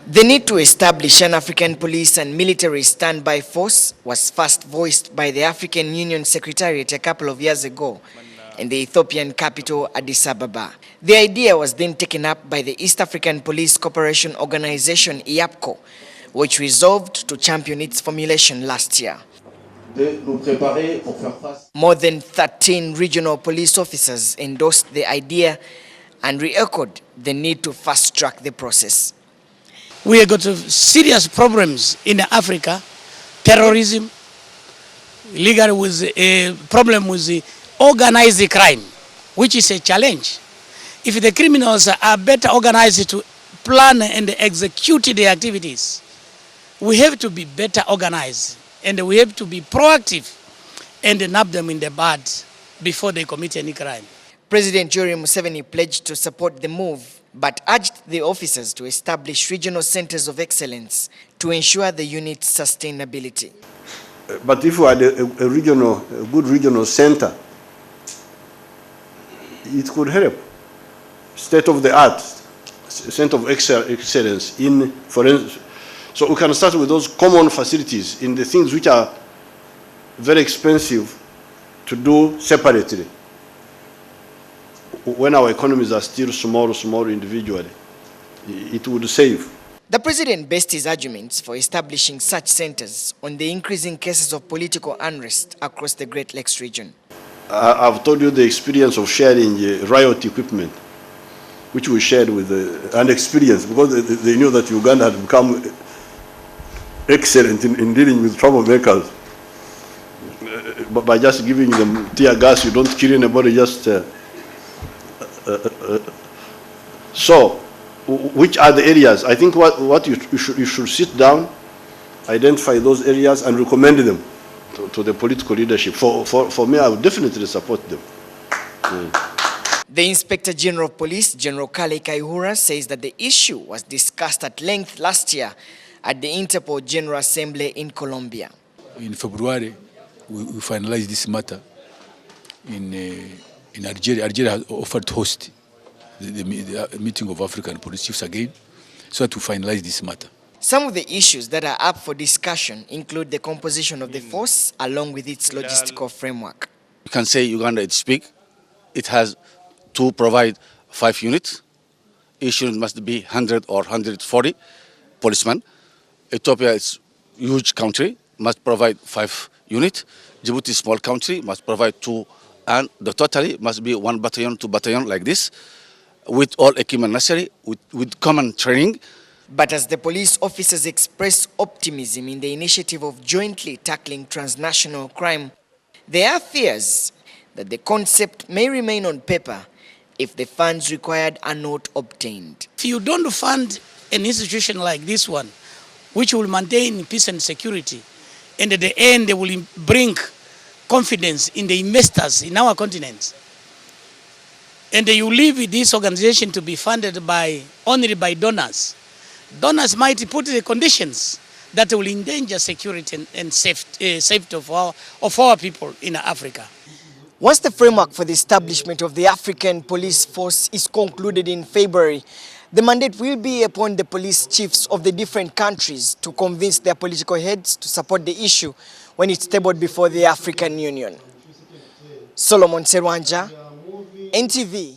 The need to establish an African police and military standby force was first voiced by the African Union Secretariat a couple of years ago in the Ethiopian capital Addis Ababa. The idea was then taken up by the East African Police Cooperation Organization EAPCO, which resolved to champion its formulation last year. More than 13 regional police officers endorsed the idea and re-echoed the need to fast-track the process. We have got serious problems in Africa, terrorism, legal with a problem with the organized crime, which is a challenge. If the criminals are better organized to plan and execute their activities, we have to be better organized and we have to be proactive and nab them in the bud before they commit any crime. President Museveni pledged to support the move, but urged the officers to establish regional centers of excellence to ensure the unit's sustainability. But if we had a good regional center, it could help. State-of-the-art center of excellence in forensic. So we can start with those common facilities in the things which are very expensive to do separately, when our economies are still small individually. It would save. The president based his arguments for establishing such centers on the increasing cases of political unrest across the Great Lakes region. I've told you the experience of sharing riot equipment, which we shared with an experience, because they knew that Uganda had become excellent in dealing with troublemakers. But by just giving them tear gas, you don't kill anybody, just... So, which are the areas? I think what you should sit down, identify those areas and recommend them to the political leadership. For me, I would definitely support them. The Inspector General of Police, General Kale Kaihura, says that the issue was discussed at length last year at the Interpol General Assembly in Colombia. In February, we finalized this matter in Algeria. Algeria has offered to host the meeting of African police chiefs again, so to finalize this matter. Some of the issues that are up for discussion include the composition of the force along with its logistical framework. You can say Uganda is big. It has to provide 5 units. Each unit must be 100 or 140 policemen. Ethiopia is a huge country, must provide 5 units. Djibouti is a small country, must provide 2, and the totally must be 1 battalion, 2 battalion like this, with all equipment necessary, with common training. But as the police officers express optimism in the initiative of jointly tackling transnational crime, there are fears that the concept may remain on paper if the funds required are not obtained. If you don't fund an institution like this one, which will maintain peace and security, and at the end they will bring confidence in the investors in our continent, and you leave this organization to be funded only by donors, donors might put the conditions that will endanger security and safety of our people in Africa. Once the framework for the establishment of the African Police Force is concluded in February, the mandate will be upon the police chiefs of the different countries to convince their political heads to support the issue when it's tabled before the African Union. Sserwanjja, NTV.